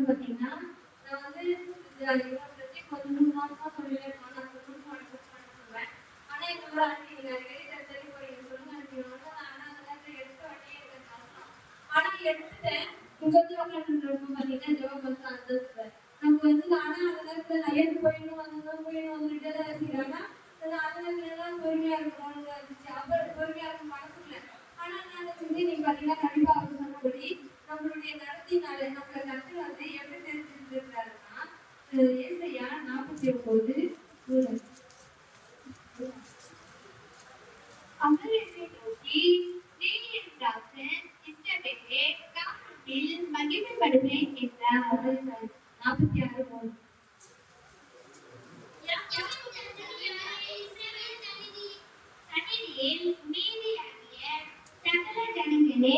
பாத்தீங்கன்னா நான் வந்து கொஞ்சம் 3 மாசமா சொல்லிட்டே சொல்லுவேன். ஆனா எங்களோட ஆண்டி சொல்லுங்க ஆனா அந்த எடுத்த வட்டியே எனக்கு கஷ்டம். ஆனா எடுத்துட்டேன் இங்க வந்து பாத்தீங்கன்னா ஜெபம் பண்ண அந்த நம்ம வந்து ஆனா அந்த நேரத்துல நான் ஏற்று போயிடணும் வந்துட்டு செய்யறாங்க. அதெல்லாம் பொறுமையா இருக்கணும்னு இருந்துச்சு. அப்ப பொறுமையா இருக்கும் மனசுல. ஆனா என்ன செஞ்சு நீங்க பாத்தீங்கன்னா கண்டிப்பா அவர் சொன்னபடி நம்மளுடைய நடத்தினால நம்மள கத்து வந்து எப்படி தெரிஞ்சிருக்கிறாருன்னா ஏசையா 49 அமரத்தை நோக்கி நீதியின் தாசன் இஷ்டப்பெற்றே காலத்தில் மகிமைப்படுவேன் என்றார். 46 சந்நிதியில் நீதியாகிய சகல ஜனங்களே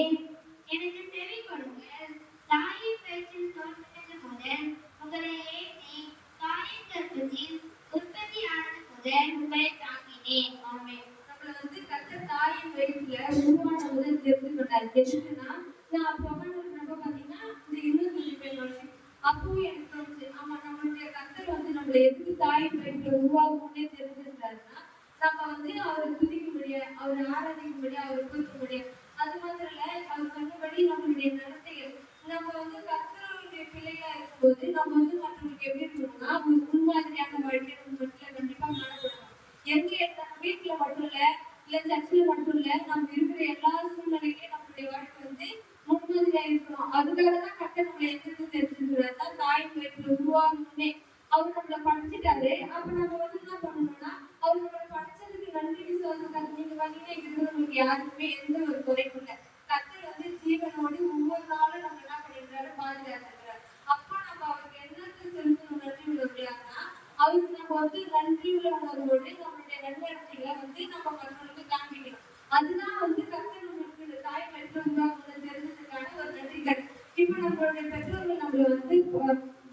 எனக்கு செவி கொடுங்கள். தாயின் வயிற்றில் தோன்றினது முதல் உங்களை ஏற்றி தாயின் கர்ப்பத்தில் உற்பத்தியானது முதல் உங்களை தாங்கினேன். ஆமென். நம்மள வந்து கர்த்தர் தாயின் வயிற்றுல உருவான முதல் தெரிந்து கொண்டார். எதுக்குன்னா நான் பிரபஞ்சம் பாத்தீங்கன்னா இந்த 22 வருஷம் அப்பவும் எனக்கு தோணுச்சு ஆமா நம்மளுடைய கர்த்தர் வந்து நம்மள எதுக்கு தாயின் வயிற்றுல உருவாகும்னே தெரிஞ்சிருந்தாருன்னா நம்ம வந்து அவரை துதிக்க முடியாது, அவரை ஆராதிக்க முடியாது, அவரை குறிக்க முடியாது. அது மாத்திரம் இல்ல அவர் சொன்னபடி நம்மளுடைய நடத்தைகள் நம்ம வந்து கர்த்தருடைய பிள்ளைகளா இருக்கும்போது நம்ம வந்து மற்றவங்களுக்கு எப்படி இருக்கணும்னா முன்மாதிரியான வாழ்க்கை நம்ம வீட்டுல கண்டிப்பா காணப்படணும். எங்க வீட்டுல மட்டும் இல்ல சர்ச்சில் மட்டும் இல்ல நம்ம இருக்கிற எல்லா சூழ்நிலையிலையும் நம்மளுடைய வாழ்க்கை வந்து முன்மாதிரியா இருக்கணும். அதுக்காக தான் கர்த்தர் நம்மளை எதிர்த்து தெரிஞ்சிருக்கிறார் தான் தாயின் வயிற்றுல உருவாகணும்னே அவர் நம்மளை படிச்சுட்டாரு. அப்ப நம்ம வந்து என்ன பண்ணணும்னா அவர் நம்மளை படிச்சதுக்கு நன்றி விசுவாசம் நீங்க பாத்தீங்கன்னா இருக்கிறவங்களுக்கு யாருக்குமே எந்த ஒரு குறையும் இல்லை. கர்த்தர் வந்து ஜீவனோடு ஒவ்வொரு நாளும் நம்ம என்ன பண்ணிருக்காரு பாதுகாத்திருக்கிறார். அப்ப நம்ம அவருக்கு என்னத்தை செலுத்தணும் நன்றி உள்ளவர்களாங்கன்னா அவருக்கு நம்ம வந்து நன்றி உள்ள உணர்வோடு நம்மளுடைய நன்மடத்தைகளை வந்து நம்ம மற்றவங்களுக்கு காண்பிக்கணும். அதுதான் வந்து கர்த்தர் நம்மளுக்கு இந்த தாய் பெற்றோர்கள் தெரிஞ்சதுக்கான ஒரு நன்றிகள். இப்ப நம்மளுடைய பெற்றோர்கள் நம்மள வந்து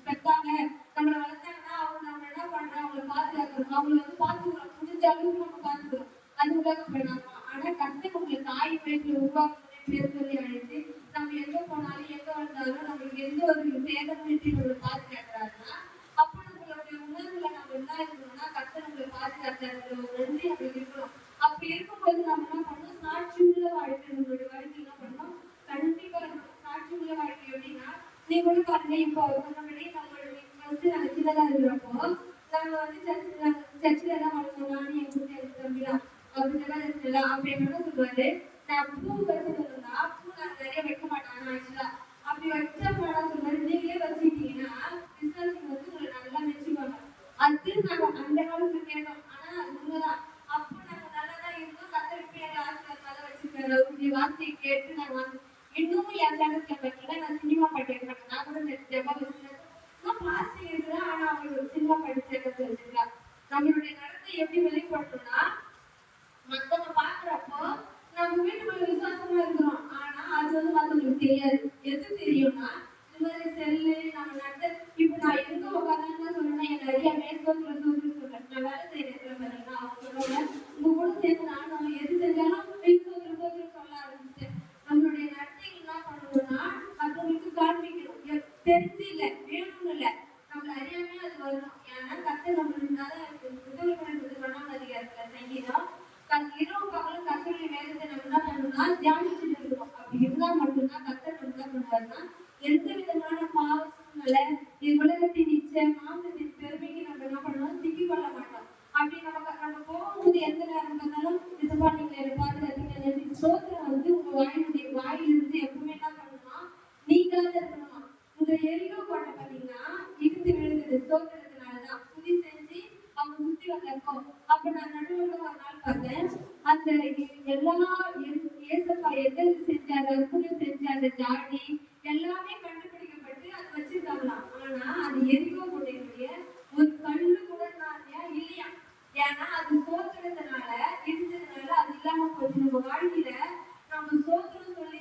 பெற்றாங்க நம்மளை வளர்த்தாங்கன்னா அவங்க நம்ம என்ன பண்றோம் அவங்களை பாதுகாக்கணும், அவங்களை வந்து பாத்துக்கிறோம், முடிஞ்ச அளவுக்கு நம்ம பாத்துக்கிறோம். அது உலக பண்ணாமா. ஆனா கர்த்தர் உங்களை தாய் வயிற்றுல உருவாக்கணும்னு பேர் சொல்லி அழைத்து நம்ம எங்க போனாலும் எங்க வந்தாலும் நம்மளுக்கு எந்த ஒரு சேதமின்றி நம்மளை பாதுகாக்கிறாருன்னா அப்ப நம்மளுடைய உணர்வுல நம்ம என்ன இருக்கணும்னா கர்த்தர் நம்மளை பாதுகாக்கிறாரு ஒரு நன்றி அப்படி இருக்கணும். அப்படி இருக்கும்போது நம்ம என்ன பண்ணணும் சாட்சி உள்ள வாழ்க்கை நம்மளுடைய வாழ்க்கை என்ன பண்ணணும் கண்டிப்பா இருக்கணும். சாட்சி உள்ள வாழ்க்கை எப்படின்னா நீ கூட பாருங்க இப்போ சொன்னபடி நம்மளுடைய ஃபர்ஸ்ட் நாங்க சின்னதா இருக்கிறப்போ நாங்க வந்து சர்ச்சில் தான் வளர்ந்தோம். நானும் என் கூட எனக்கு தம்பிலாம் அப்படிதான் இருக்கலாம். அப்படி என்ன சொல்லுவாரு நான் பூ வச்சிருந்தா பூ நான் நிறைய வைக்க மாட்டாங்க ஆக்சுவலா அப்படி வச்சா போனா சொல்லுவாரு நீங்களே வச்சுக்கிட்டீங்கன்னா விசுவாசிங்க வந்து உங்களை நல்லா வச்சுக்குவாங்க. அது நாங்க அந்த காலத்துல கேட்டோம். ஆனா அது உண்மைதான். அப்போ நாங்க நல்லாதான் இருந்தோம். கத்தரிப்பி எங்க ஆசிரியர் வச்சிருக்காரு அவருடைய வார்த்தையை கேட்டு நாங்க இன்னமும் என் சேனல்ல பார்த்தீங்கன்னா நான் சினிமா பாட்டு நான் கூட ஜெபா வச்சிருக்கேன். பாஸ்டிங் இருக்குதா ஆனா அவங்களுக்கு ஒரு சினிமா பாட்டு சேர்க்கறது வச்சிருக்கா. நம்மளுடைய நடத்தை எப்படி வெளிப்படுத்தணும்னா மத்தவங்க பாக்குறப்போ நம்ம வீட்டுக்குள்ள விசுவாசமா இருக்கிறோம். ஆனா அது வந்து மத்தவங்களுக்கு தெரியாது. எது தெரியும்னா இந்த மாதிரி செல்லு நம்ம நடத்த இப்ப நான் எங்க உட்காந்து சொன்னா என் நிறைய மேற்கொண்டு சொல்றேன். நான் வேலை செய்யற இடத்துல பாத்தீங்கன்னா அவங்க சொல்லுவாங்க உங்க கூட சேர்ந்து நானும் எது செஞ்சாலும் சொல்ல ஆரம்பிச்சேன். நம்மளுடைய நடத்தைகள் என்ன பண்ணணும்னா மற்றவங்களுக்கு காண்பிக்கணும். தெரிஞ்சு இல்லை வேணும்னு இல்லை நம்மள அறியாமே அது வரணும். ஏன்னா கத்து நம்மளுக்கு முதல் 1 அதிகாரத்துல சங்கீதம் இரவு பகலும் கத்தருடைய வேதத்தை நம்ம என்ன பண்ணணும்னா தியானிச்சுட்டு இருக்கணும். அப்படி இருந்தா மட்டும்தான் கத்தர் நம்ம என்ன பண்ணுவாருன்னா எந்த விதமான பாவ சூழ்நிலை உலகத்தின் நிச்சயம் மாசத்தின் பெருமைக்கு நம்ம என்ன பண்ணணும் சிக்கி கொள்ள மாட்டோம். அப்படி நம்ம போகும்போது எந்த நேரம் பார்த்தாலும் விசப்பாட்டிகளை பாதுகாத்தீங்க சோத்திரம் வந்து உங்க வாயிலிருந்து எப்பவுமே என்ன பண்ணணுமா நீங்களாக இருக்கணுமா. இந்த எரிகோ கோட்டை பார்த்தீங்கன்னா இடிந்து விழுந்தது சோத்திரத்தினாலதான் புதி செஞ்சு அவங்க சுத்தி வந்திருக்கோம். அப்ப நான் நடுவில் ஒரு நாள் பார்த்தேன் அந்த எல்லா ஏசப்பா எது செஞ்சாரு அற்புதம் செஞ்சாரு ஜாடி எல்லாமே கண்டுபிடிக்கப்பட்டு அது வச்சிருக்காங்களாம். ஆனா அது எரிகோ கோட்டையினுடைய ஒரு கல்லு கூட இல்லையா. ஏன்னா அது சோத்திரத்தினால இருந்ததுனால அது இல்லாம போச்சு. நம்ம வாழ்க்கையில நம்ம சோத்திரம் சொல்லி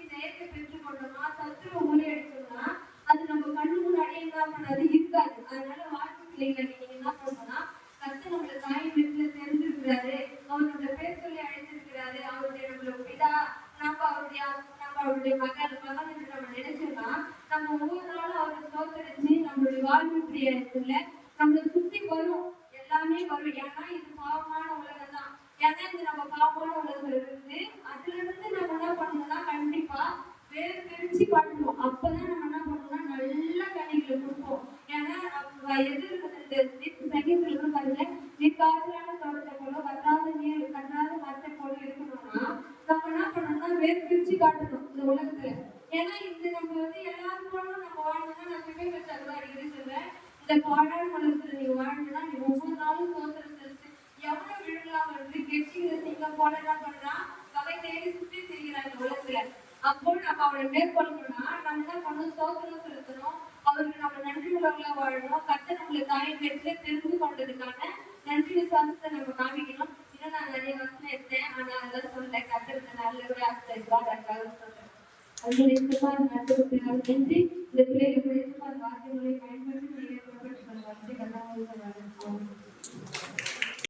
நம்மளுடைய மகன் என்று நம்ம நினைச்சோம்னா நம்ம ஒவ்வொரு நாளும் அவரை சோதரிச்சு நம்மளுடைய வாழ்வு பிரியத்துல நம்மளை சுத்தி வரும், எல்லாமே வரும். ஏன்னா இது பாவமான உலகம் தான். ஏன்னா இது நம்ம பாவமான உலகத்துல இருந்து அதுல இருந்து நம்ம என்ன பண்ணணும்னா கண்டிப்பா வேறு பிரிச்சு காட்டணும். அப்பதான் நம்ம என்ன பண்ணணும்னா நல்ல கனிகளை கொடுப்போம். ஏன்னா சங்கீதத்துல பாருங்க, நீ காதலான தோட்டத்தை போல வற்றாத நீர் கண்ணாத மரத்தை போல இருக்கணும்னா நம்ம என்ன பண்ணணும்னா வேறு பிரிச்சு காட்டணும் இந்த உலகத்துல. ஏன்னா இது நம்ம எல்லாரும் போலும் நம்ம வாழணும்னா நான் சிவ பெற்றாதான் அடிக்கடி சொல்றேன், இந்த பாடான உலகத்துல நீ வாழணும்னா நீ ஒவ்வொரு நாளும் சோதனை செலுத்து. எவ்வளவு விழுகலாம் வந்து கெச்சிங்கிற சிங்கம் போல என்ன பண்றான், வகை தேடி சுற்றி திரிகிறான் இந்த உலகத்துல. அப்போ நம்ம அவளை மேற்கொள்ளணும்னா நம்ம என்ன பண்ணணும், சோதனை செலுத்தணும், அவருக்கு நம்ம நன்றி உள்ளவங்களா வாழணும். கர்த்தர் நம்மளை தாயின் பேச்சுல தெரிந்து கொண்டதுக்கான நன்றி விசுவாசத்தை நம்ம காமிக்கணும். இன்னும் நான் நிறைய வசனம் எடுத்தேன், ஆனா அதெல்லாம் சொல்ல கர்த்தருக்கு நல்லபடியா ஆசிரியர் அதுக்காக சொல்றேன். அதுல நன்றி. இந்த பிள்ளைகளுடைய வார்த்தைகளை பயன்படுத்தி வார்த்தைகள்